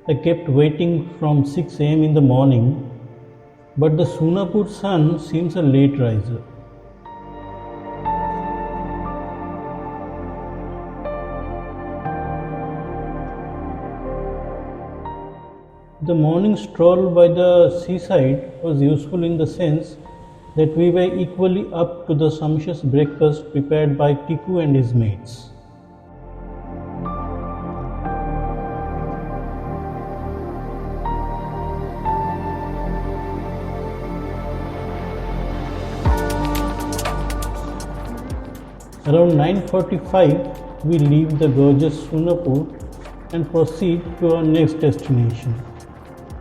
I kept waiting from 6 am in the morning, but the Sunapur sun seems a late riser. The morning stroll by the seaside was useful in the sense that we were equally up to the sumptuous breakfast prepared by Tiku and his mates. Around 9:45, we leave the gorgeous Sunapur and proceed to our next destination.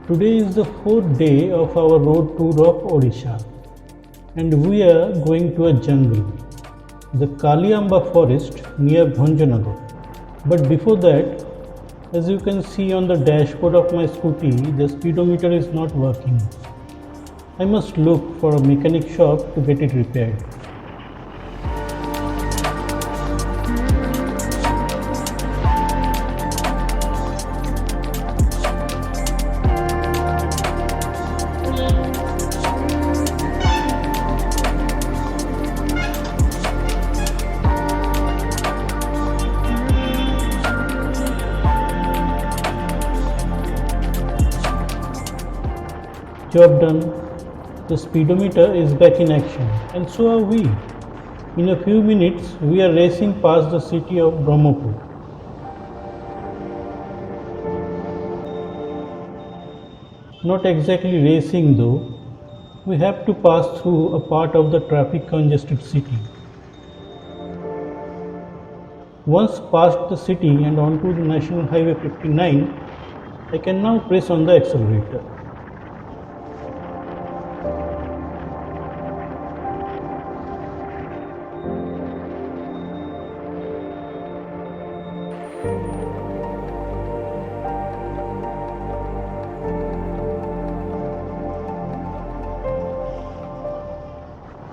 Today is the fourth day of our road tour of Odisha, and we are going to a jungle, the Kaliamba forest near Bhanjanagar. But before that, as you can see on the dashboard of my scooty, the speedometer is not working. I must look for a mechanic shop to get it repaired. Job done. The speedometer is back in action, and so are we. In a few minutes, we are racing past the city of Brahmapur. Not exactly racing though, we have to pass through a part of the traffic congested city. Once past the city and onto the National Highway 59, I can now press on the accelerator.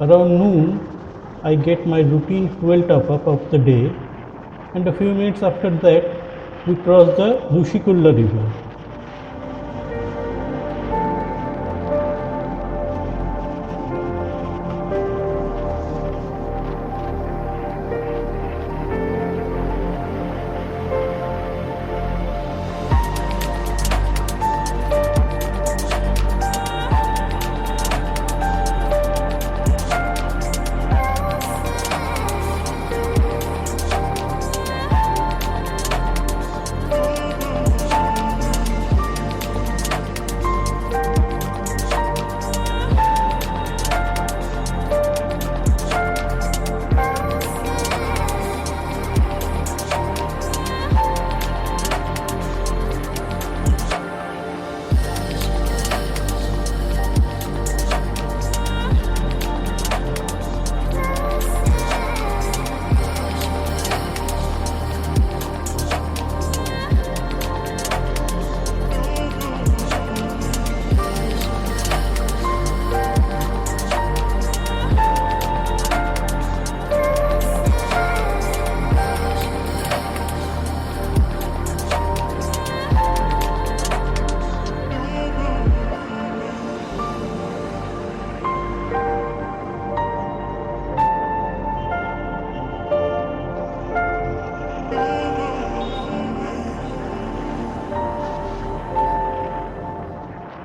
Around noon, I get my routine fuel top-up of the day, and a few minutes after that, we cross the Rushikulla river.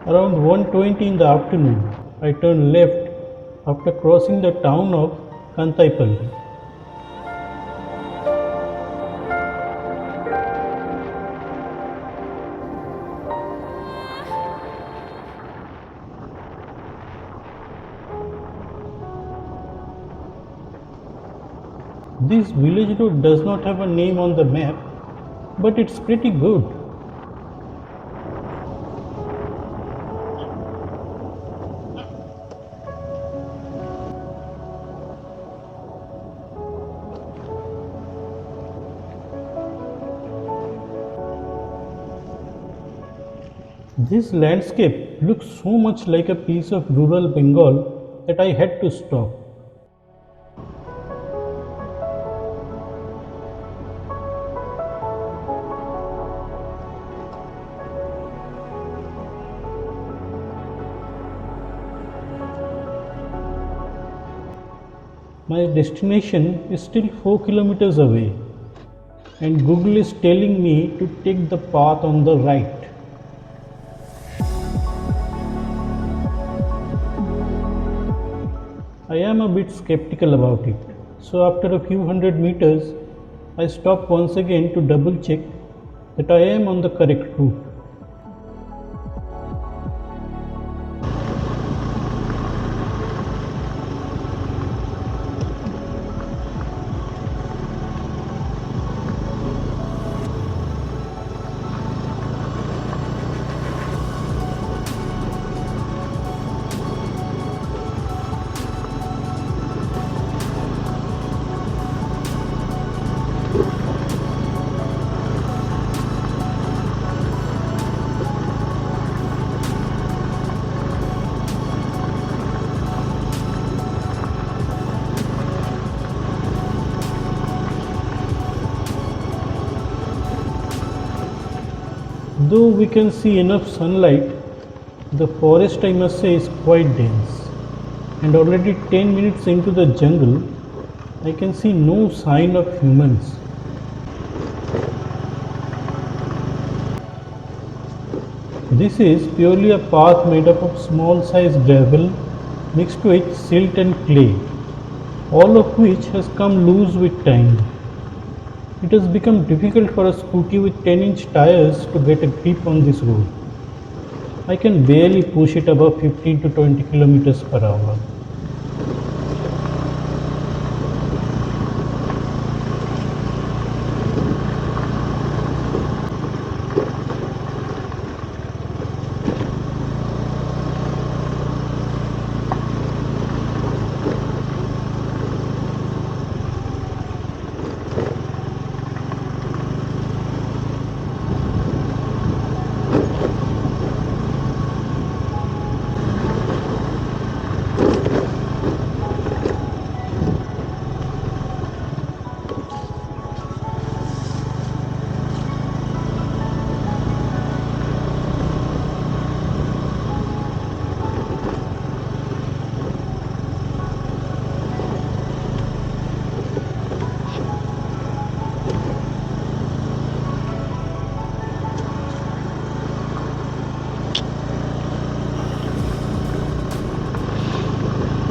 Around 1:20 in the afternoon, I turned left after crossing the town of Kantaipalli. This village road does not have a name on the map, but it's pretty good. This landscape looks so much like a piece of rural Bengal that I had to stop. My destination is still 4 kilometers away, and Google is telling me to take the path on the right. I am a bit skeptical about it, so after a few hundred meters, I stop once again to double check that I am on the correct route. Though we can see enough sunlight, the forest, I must say, is quite dense, and already 10 minutes into the jungle, I can see no sign of humans. This is purely a path made up of small sized gravel mixed with silt and clay, all of which has come loose with time. It has become difficult for a scooty with 10-inch tires to get a grip on this road. I can barely push it above 15 to 20 kilometers per hour.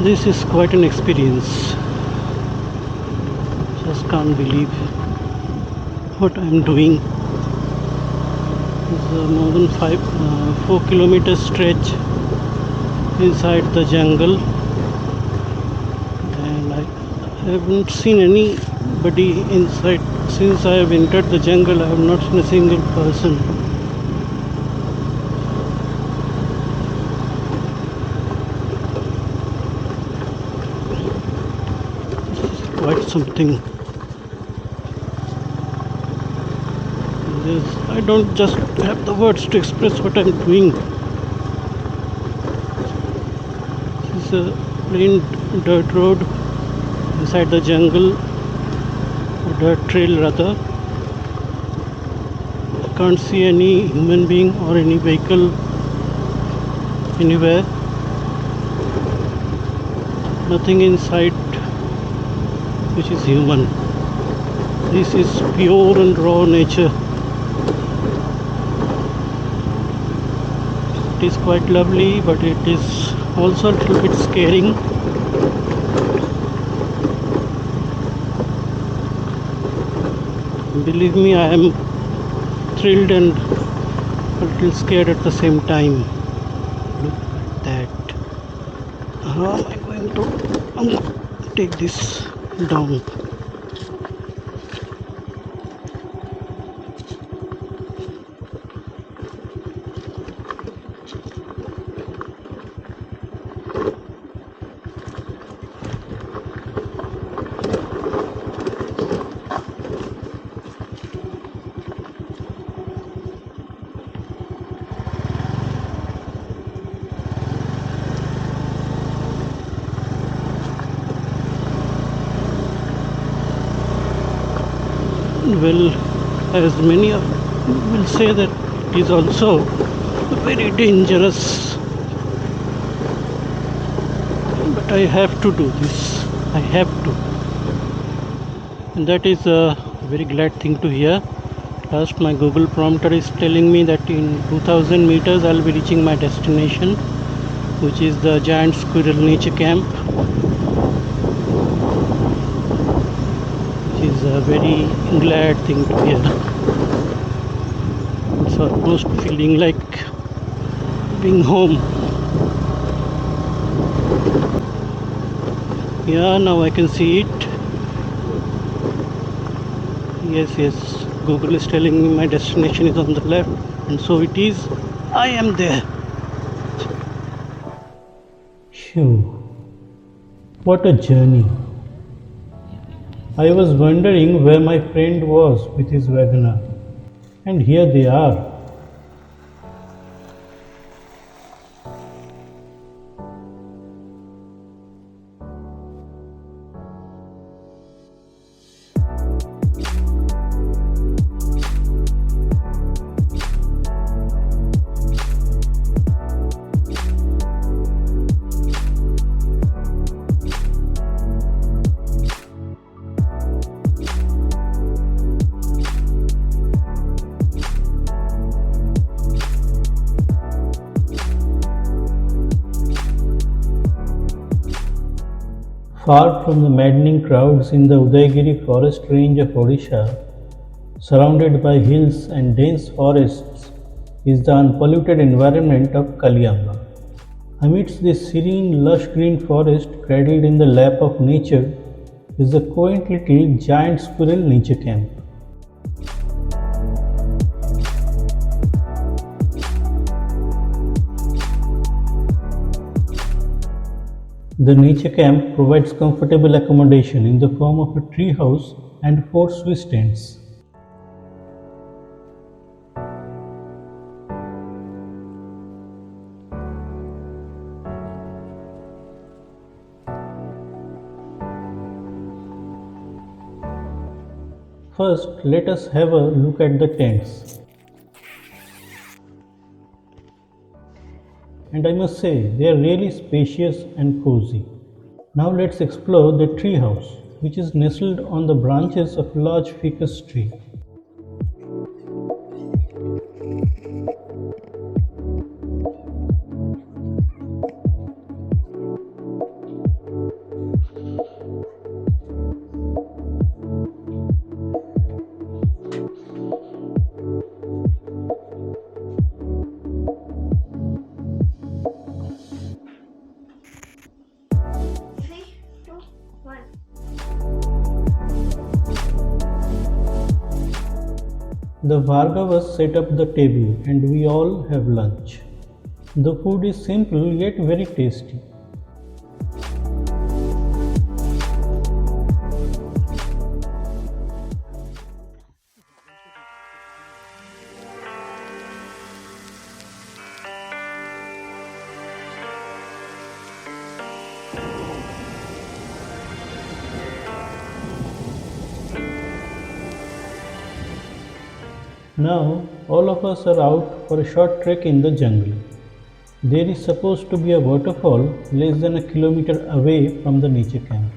This is quite an experience. Just can't believe what I'm doing. It's a more than 4 kilometer stretch inside the jungle, and I haven't seen anybody inside. Since I have entered the jungle, I have not seen a single person. Quite something. I don't just have the words to express what I'm doing. This is a plain dirt road inside the jungle, a dirt trail rather. I can't see any human being or any vehicle anywhere. Nothing inside which is human. This is pure and raw nature. It is quite lovely, but it is also a little bit scaring. Believe me, I am thrilled and a little scared at the same time. Look at that. How am I going to take this down? Well, as many will say that it is also very dangerous, but I have to do this. I have to. And that is a very glad thing to hear. Last, my Google prompter is telling me that in 2000 meters I'll be reaching my destination, which is the Giant Squirrel Nature Camp, which is a very glad thing to hear. It's almost feeling like being home. Yeah, now I can see it. Yes, Google is telling me my destination is on the left, and so it is. I am there. Phew. What a journey. I was wondering where my friend was with his WagonR, and here they are. Far from the maddening crowds in the Udaigiri forest range of Odisha, surrounded by hills and dense forests, is the unpolluted environment of Kaliamba. Amidst this serene, lush green forest cradled in the lap of nature is the quaint little Giant Squirrel Nature Camp. The nature camp provides comfortable accommodation in the form of a tree house and 4 Swiss tents. First, let us have a look at the tents. And I must say, they are really spacious and cozy. Now let's explore the tree house, which is nestled on the branches of a large ficus tree. The Bhargavas set up the table and we all have lunch. The food is simple yet very tasty. Now, all of us are out for a short trek in the jungle. There is supposed to be a waterfall less than a kilometer away from the nature camp.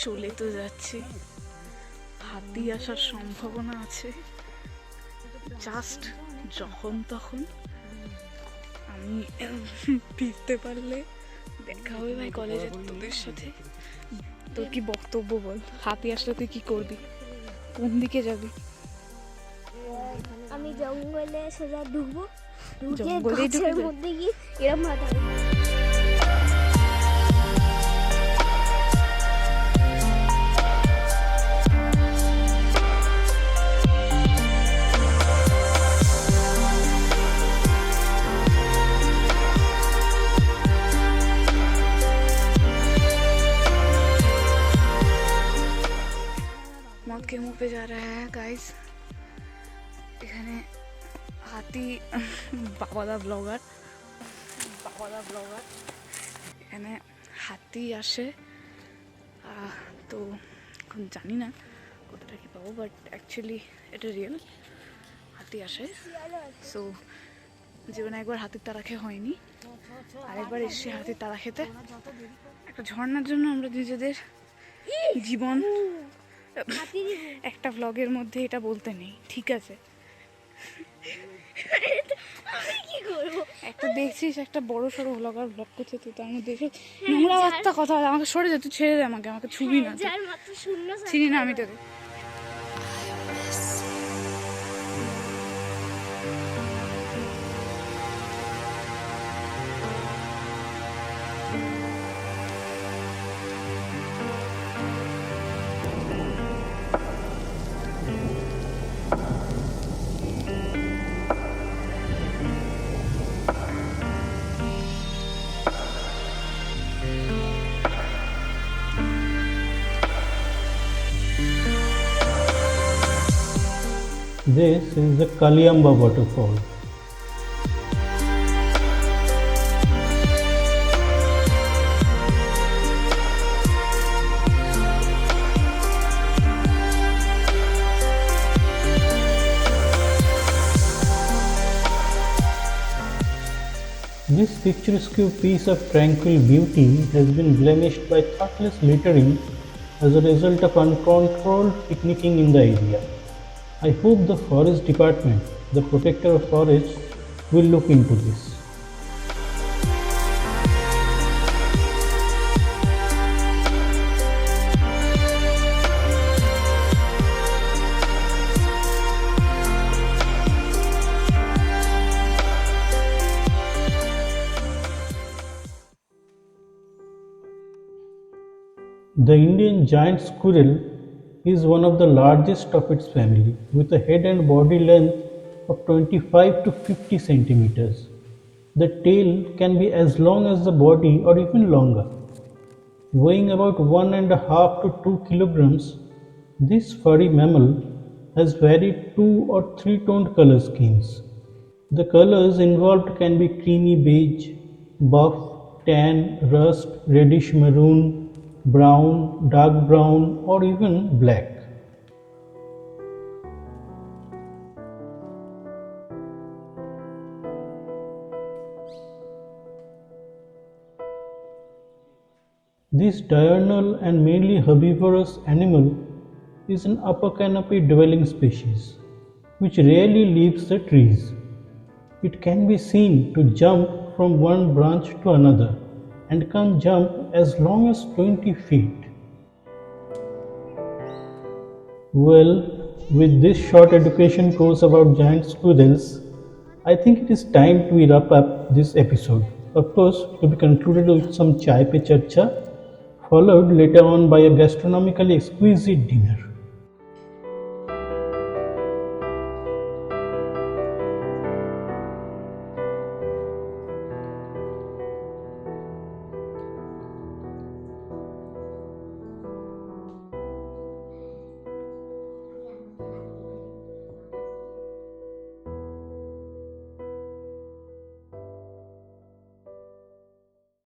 চলে তো যাচ্ছি, হাতি আসার সম্ভাবনা আছে। Just যখন তখন আমি ফিরতে পারলে দেখা হবে ভাই কলেজে তোদের সাথে। তোর কি বক্তব্য বল, হাতি আসলে তুই কি করবি, কোন দিকে যাবি? আমি জঙ্গলে সোজা ঢুকবো, জঙ্গলেই ঢুকে মধ্যে গিয়ে এরকম হাত मौत के मुंह पे जा रहा है गाइस। এখানে হাতি বাবাদা ব্লগার এখানে হাতি আসে, তো এখন জানি না কতটা কি পাবো, বাট অ্যাকচুয়ালি এটা রিয়েল। হাতি আসে। সো জীবনে একবার হাতির তারা খেয়ে হয়নি, আরেকবার এসছি হাতির তারা খেতে। একটা ঝর্ণার জন্য আমরা নিজেদের জীবন একটা ভ্লগের মধ্যে এটা বলতে নেই, ঠিক আছে? একটা দেখছিস একটা বড় সড়ো ভ্লগার ভ্লগ করছে, তুই তার মধ্যে এসে নোংরা বার্তা কথা বলে। আমাকে সরে যা, তুই ছেড়ে দে, আমাকে ছুবি না, চিনি না আমি তোকে। This is the Kaliamba Waterfalls. This picturesque piece of tranquil beauty has been blemished by thoughtless littering as a result of uncontrolled picnicking in the area. I hope the Forest Department, the protector of forests, will look into this. The Indian giant squirrel is one of the largest of its family, with a head and body length of 25 to 50 centimeters. The tail can be as long as the body or even longer. Weighing about 1.5 to 2 kilograms, this furry mammal has varied 2 or 3 toned color schemes. The colors involved can be creamy beige, buff, tan, rust, reddish maroon, brown, dark brown, or even black. This diurnal and mainly herbivorous animal is an upper canopy dwelling species, which rarely leaves the trees. It can be seen to jump from one branch to another and can jump as long as 20 feet. Well, with this short education course about giant squirrels, I think it is time to wrap up this episode. Of course, to be concluded with some chai pe charcha, followed later on by a gastronomically exquisite dinner.